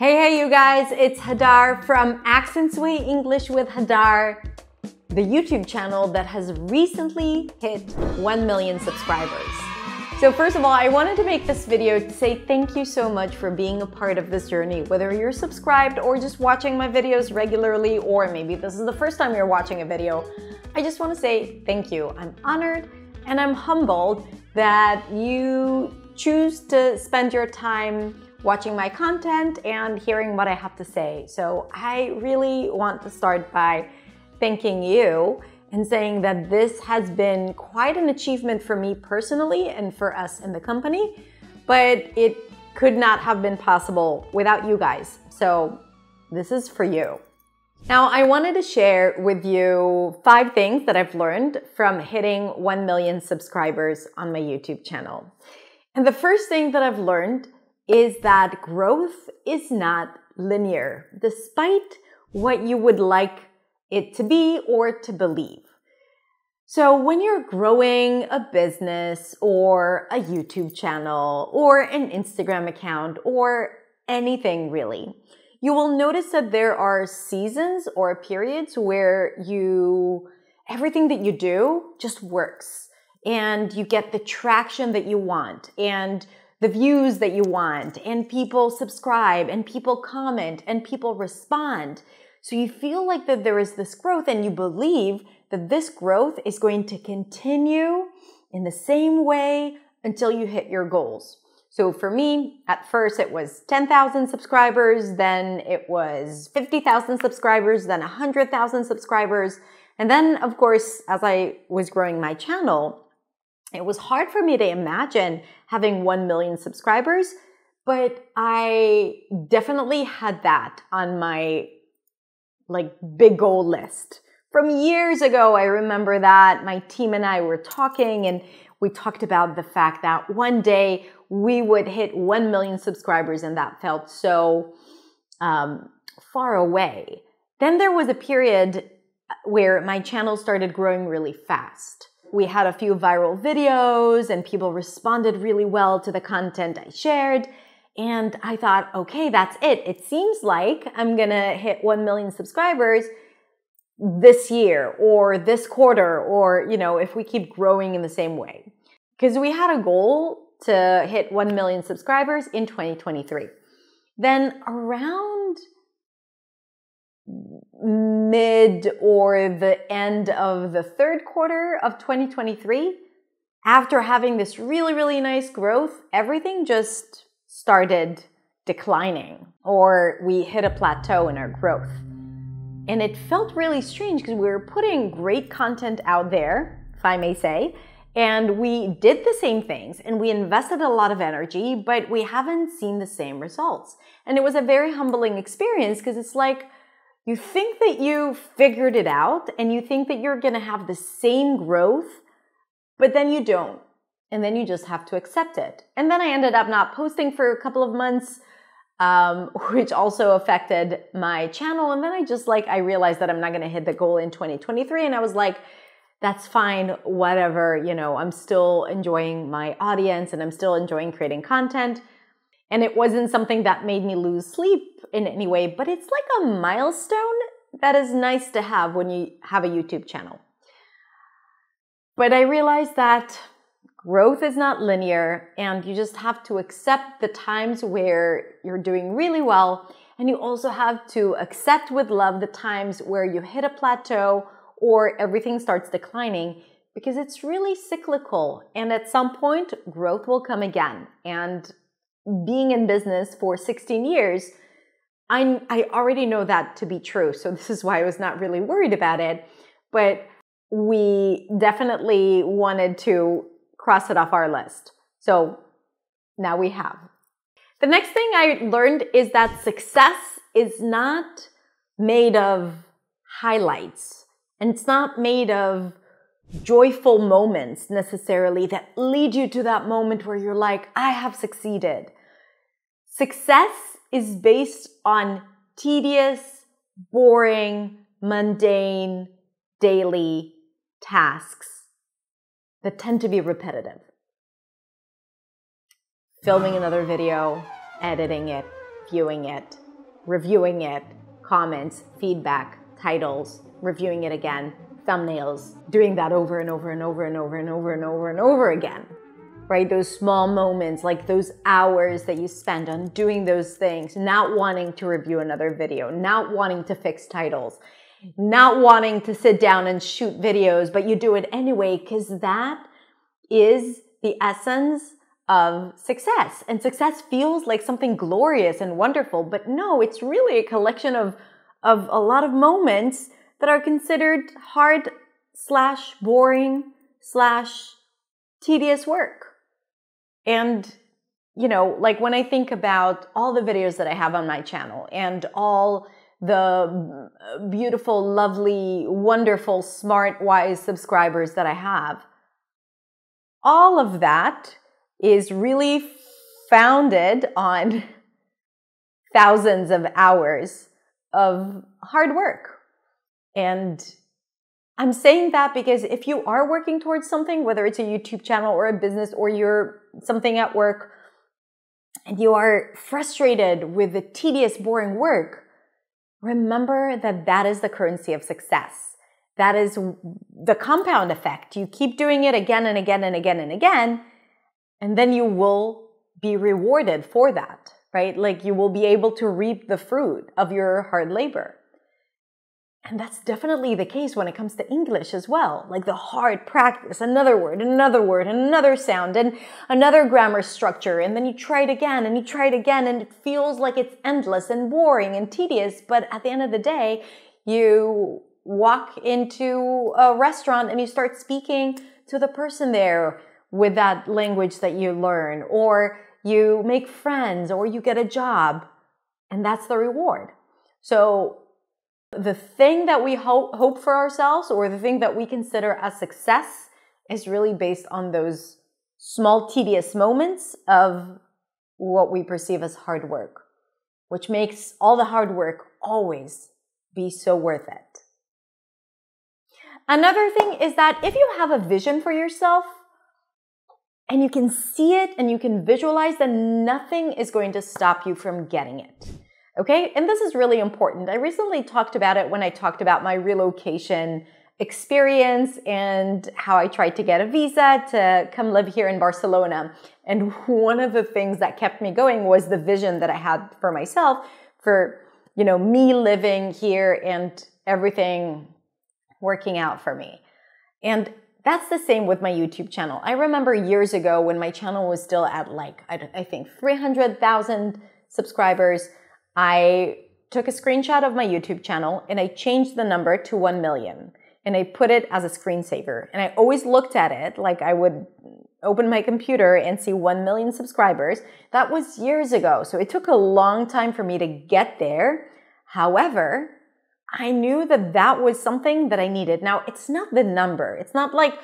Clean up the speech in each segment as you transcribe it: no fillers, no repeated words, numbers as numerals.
Hey, you guys, it's Hadar from Accents Way English with Hadar, the YouTube channel that has recently hit 1 million subscribers. So first of all, I wanted to make this video to say thank you so much for being a part of this journey, whether you're subscribed or just watching my videos regularly, or maybe this is the first time you're watching a video. I just want to say thank you. I'm honored and I'm humbled that you choose to spend your time watching my content and hearing what I have to say. So I really want to start by thanking you and saying that this has been quite an achievement for me personally and for us in the company, but it could not have been possible without you guys. So this is for you. Now, I wanted to share with you 5 things that I've learned from hitting 1 million subscribers on my YouTube channel. And the first thing that I've learned is that growth is not linear, despite what you would like it to be or to believe. So when you're growing a business or a YouTube channel or an Instagram account or anything really, you will notice that there are seasons or periods where everything that you do just works and you get the traction that you want and the views that you want, and people subscribe, and people comment, and people respond. So you feel like that there is this growth, and you believe that this growth is going to continue in the same way until you hit your goals. So for me, at first it was 10,000 subscribers, then it was 50,000 subscribers, then 100,000 subscribers. And then, of course, as I was growing my channel, it was hard for me to imagine having 1 million subscribers, but I definitely had that on my big goal list. From years ago, I remember that my team and I were talking and we talked about the fact that one day we would hit 1 million subscribers, and that felt so far away. Then there was a period where my channel started growing really fast. We had a few viral videos and people responded really well to the content I shared. And I thought, okay, that's it. It seems like I'm gonna hit 1 million subscribers this year or this quarter, or, if we keep growing in the same way. Because we had a goal to hit 1 million subscribers in 2023. Then around mid or the end of the third quarter of 2023, after having this really, really nice growth, everything just started declining, or we hit a plateau in our growth. And it felt really strange because we were putting great content out there, if I may say, and we did the same things and we invested a lot of energy, but we haven't seen the same results. And it was a very humbling experience because it's like, you think that you figured it out and you think that you're going to have the same growth, but then you don't. And then you just have to accept it. And then I ended up not posting for a couple of months, which also affected my channel. And then I realized that I'm not going to hit the goal in 2023. And I was like, that's fine, whatever, I'm still enjoying my audience and I'm still enjoying creating content. And it wasn't something that made me lose sleep in any way, but it's like a milestone that is nice to have when you have a YouTube channel. But I realized that growth is not linear and you just have to accept the times where you're doing really well. And you also have to accept with love the times where you hit a plateau or everything starts declining, because it's really cyclical. And at some point, growth will come again. And being in business for 16 years, I already know that to be true. So this is why I was not really worried about it. But we definitely wanted to cross it off our list. So now we have. The next thing I learned is that success is not made of highlights. And it's not made of joyful moments necessarily that lead you to that moment where you're like, I have succeeded. Success is based on tedious, boring, mundane, daily tasks that tend to be repetitive. Filming another video, editing it, viewing it, reviewing it, comments, feedback, titles, reviewing it again, thumbnails, doing that over and over and over and over and over and over and over again, right? Those small moments, like those hours that you spend on doing those things, not wanting to review another video, not wanting to fix titles, not wanting to sit down and shoot videos, but you do it anyway, because that is the essence of success. And success feels like something glorious and wonderful, but no, it's really a collection of a lot of moments that are considered hard / boring / tedious work. And, you know, like when I think about all the videos that I have on my channel and all the beautiful, lovely, wonderful, smart, wise subscribers that I have, all of that is really founded on thousands of hours of hard work. And I'm saying that because if you are working towards something, whether it's a YouTube channel or a business or you're something at work, and you are frustrated with the tedious, boring work, remember that that is the currency of success. That is the compound effect. You keep doing it again and again and again and again, and then you will be rewarded for that, right? Like you will be able to reap the fruit of your hard labor. And that's definitely the case when it comes to English as well. Like the hard practice, another word, and another sound, and another grammar structure. And then you try it again, and you try it again, and it feels like it's endless and boring and tedious. But at the end of the day, you walk into a restaurant and you start speaking to the person there with that language that you learn, or you make friends, or you get a job, and that's the reward. So the thing that we hope for ourselves, or the thing that we consider as success, is really based on those small, tedious moments of what we perceive as hard work, which makes all the hard work always be so worth it. Another thing is that if you have a vision for yourself, and you can see it and you can visualize, then nothing is going to stop you from getting it. Okay? And this is really important. I recently talked about it when I talked about my relocation experience and how I tried to get a visa to come live here in Barcelona. And one of the things that kept me going was the vision that I had for myself, for, you know, me living here and everything working out for me. And that's the same with my YouTube channel. I remember years ago when my channel was still at like, I think 300,000 subscribers, I took a screenshot of my YouTube channel and I changed the number to 1 million and I put it as a screensaver. And I always looked at it like I would open my computer and see 1 million subscribers. That was years ago. So it took a long time for me to get there. However, I knew that that was something that I needed. Now, it's not the number. It's not like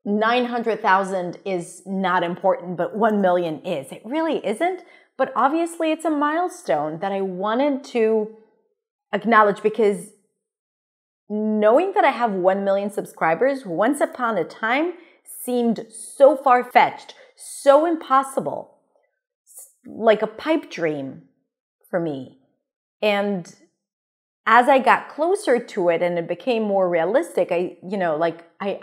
900,000 is not important, but 1 million is. It really isn't. But obviously, it's a milestone that I wanted to acknowledge, because knowing that I have 1 million subscribers once upon a time seemed so far-fetched, so impossible, like a pipe dream for me. And as I got closer to it and it became more realistic, I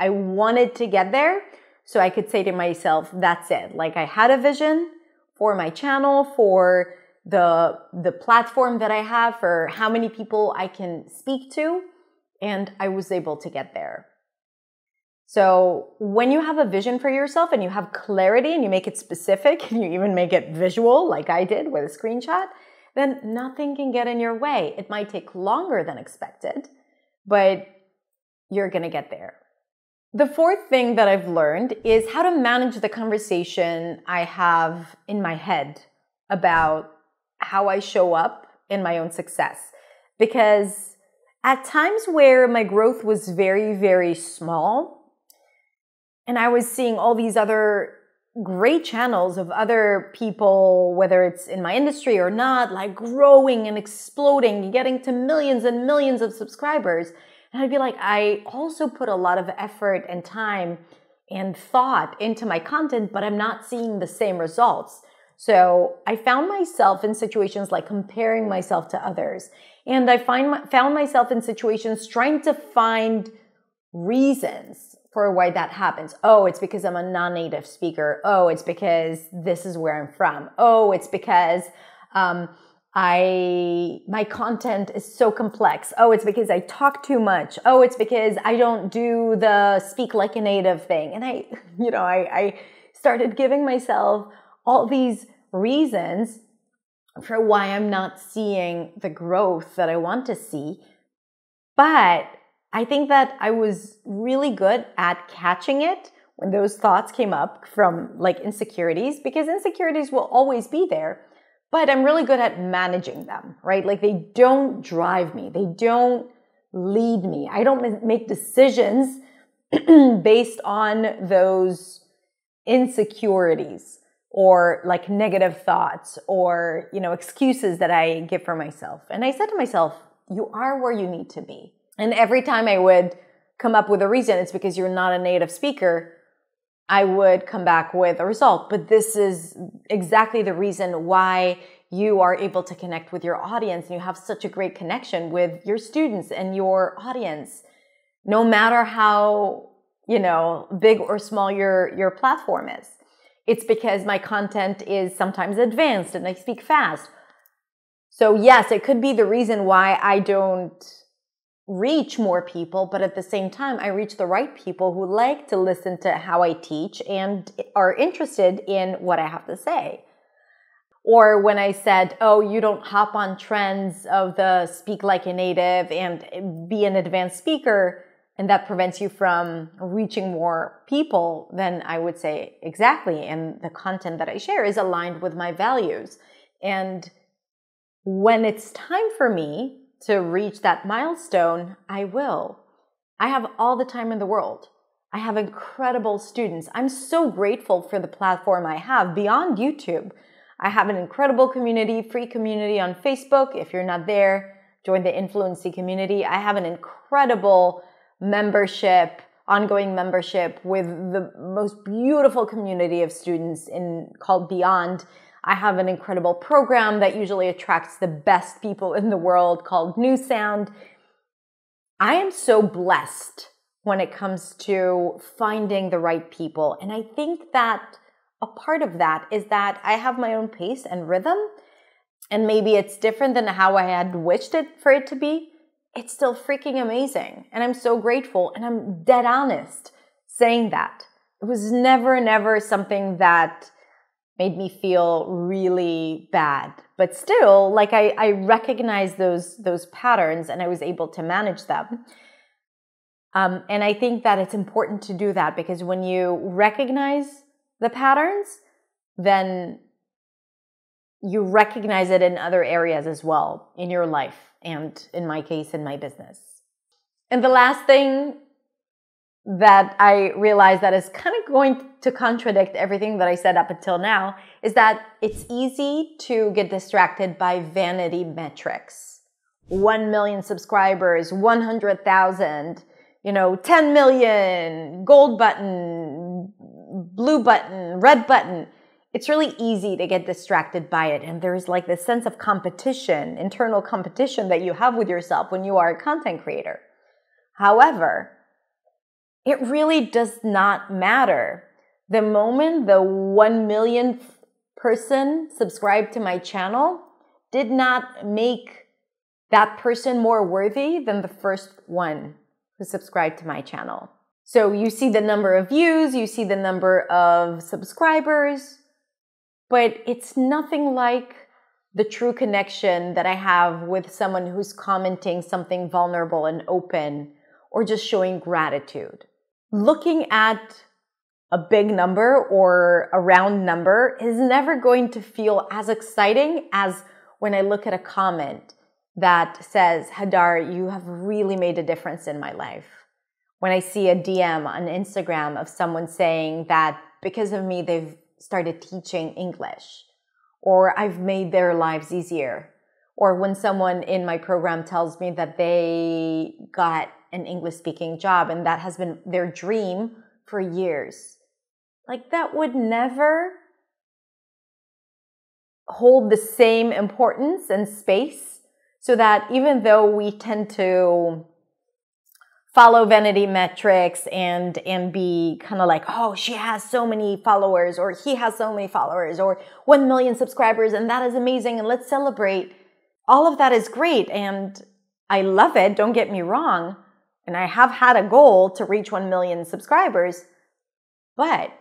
wanted to get there so I could say to myself, that's it. Like I had a vision for my channel, for the platform that I have, for how many people I can speak to, and I was able to get there. So when you have a vision for yourself and you have clarity and you make it specific and you even make it visual like I did with a screenshot, then nothing can get in your way. It might take longer than expected, but you're going to get there. The fourth thing that I've learned is how to manage the conversation I have in my head about how I show up in my own success. Because at times where my growth was very, very small, and I was seeing all these other great channels of other people, whether it's in my industry or not, like growing and exploding, getting to millions and millions of subscribers. And I'd be like, I also put a lot of effort and time and thought into my content, but I'm not seeing the same results. So I found myself in situations like comparing myself to others. And I found myself in situations trying to find reasons for why that happens. Oh, it's because I'm a non-native speaker. Oh, it's because this is where I'm from. Oh, it's because my content is so complex. Oh, it's because I talk too much. Oh, it's because I don't do the speak like a native thing. And I started giving myself all these reasons for why I'm not seeing the growth that I want to see. But I think that I was really good at catching it when those thoughts came up from like insecurities, because insecurities will always be there. But I'm really good at managing them, right? Like they don't drive me. They don't lead me. I don't make decisions based on those insecurities or like negative thoughts or, excuses that I give for myself. And I said to myself, you are where you need to be. And every time I would come up with a reason, it's because you're not a native speaker, I would come back with a result. But this is exactly the reason why you are able to connect with your audience and you have such a great connection with your students and your audience, no matter how, big or small your platform is. It's because my content is sometimes advanced and I speak fast. So yes, it could be the reason why I don't reach more people, but at the same time, I reach the right people who like to listen to how I teach and are interested in what I have to say. Or when I said, oh, you don't hop on trends of the speak like a native and be an advanced speaker, and that prevents you from reaching more people, then I would say exactly. And the content that I share is aligned with my values. And when it's time for me to reach that milestone, I will. I have all the time in the world. I have incredible students. I'm so grateful for the platform I have beyond YouTube. I have an incredible community, free community on Facebook. If you're not there, join the Influency community. I have an incredible membership, ongoing membership with the most beautiful community of students called Beyond. I have an incredible program that usually attracts the best people in the world called New Sound. I am so blessed when it comes to finding the right people. And I think that a part of that is that I have my own pace and rhythm. And maybe it's different than how I had wished it for it to be. It's still freaking amazing. And I'm so grateful. And I'm dead honest saying that. It was never something that made me feel really bad. But still, like I recognized those patterns and I was able to manage them. And I think that it's important to do that because when you recognize the patterns, then you recognize it in other areas as well in your life and in my case, in my business. And the last thing that I realized that is kind of going to contradict everything that I said up until now is that it's easy to get distracted by vanity metrics. 1 million subscribers, 100,000, 10 million, gold button, blue button, red button. It's really easy to get distracted by it. And there's like this sense of competition, internal competition that you have with yourself when you are a content creator. However, it really does not matter. The moment the 1 millionth person subscribed to my channel did not make that person more worthy than the first one who subscribed to my channel. So you see the number of views, you see the number of subscribers, but it's nothing like the true connection that I have with someone who's commenting something vulnerable and open or just showing gratitude. Looking at a big number or a round number is never going to feel as exciting as when I look at a comment that says, Hadar, you have really made a difference in my life. When I see a DM on Instagram of someone saying that because of me, they've started teaching English, or I've made their lives easier, or when someone in my program tells me that they got an English-speaking job and that has been their dream for years. Like that would never hold the same importance and space, so that even though we tend to follow vanity metrics and be kind of like, oh, she has so many followers, or he has so many followers, or 1 million subscribers, and that is amazing, and let's celebrate. All of that is great, and I love it, don't get me wrong, and I have had a goal to reach 1 million subscribers, but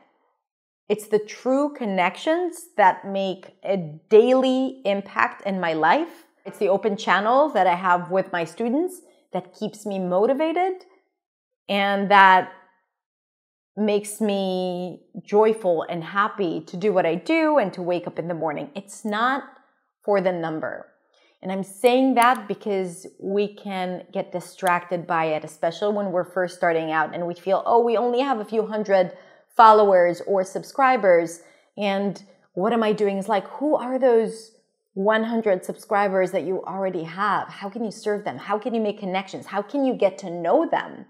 it's the true connections that make a daily impact in my life. It's the open channel that I have with my students that keeps me motivated and that makes me joyful and happy to do what I do and to wake up in the morning. It's not for the number. And I'm saying that because we can get distracted by it, especially when we're first starting out and we feel, oh, we only have a few hundred followers or subscribers. And what am I doing? It's like, who are those 100 subscribers that you already have? How can you serve them? How can you make connections? How can you get to know them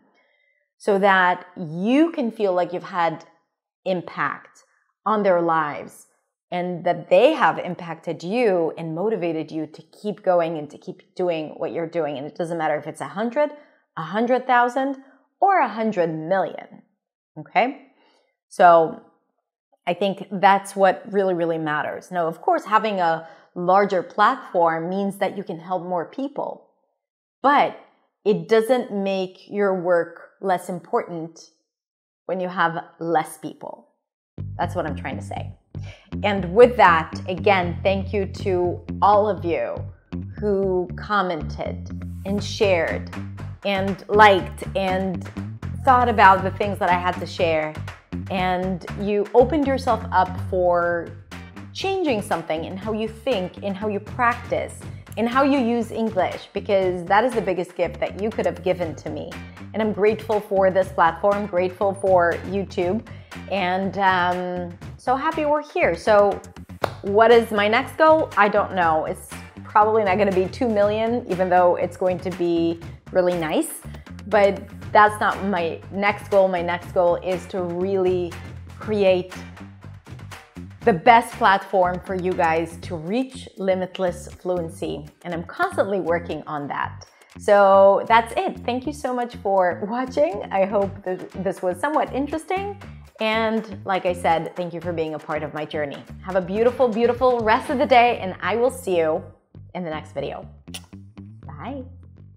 so that you can feel like you've had impact on their lives and that they have impacted you and motivated you to keep going and to keep doing what you're doing? And it doesn't matter if it's 100, 100,000, or 100 million. Okay? So I think that's what really, really matters. Now, of course, having a larger platform means that you can help more people, but it doesn't make your work less important when you have less people. That's what I'm trying to say. And with that, again, thank you to all of you who commented and shared and liked and thought about the things that I had to share. And you opened yourself up for changing something in how you think, in how you practice, in how you use English, because that is the biggest gift that you could have given to me. And I'm grateful for this platform, grateful for YouTube, and so happy we're here. So what is my next goal? I don't know. It's probably not going to be 2 million, even though it's going to be really nice, but that's not my next goal. My next goal is to really create the best platform for you guys to reach limitless fluency. And I'm constantly working on that. So that's it. Thank you so much for watching. I hope this was somewhat interesting. And like I said, thank you for being a part of my journey. Have a beautiful, beautiful rest of the day, and I will see you in the next video. Bye.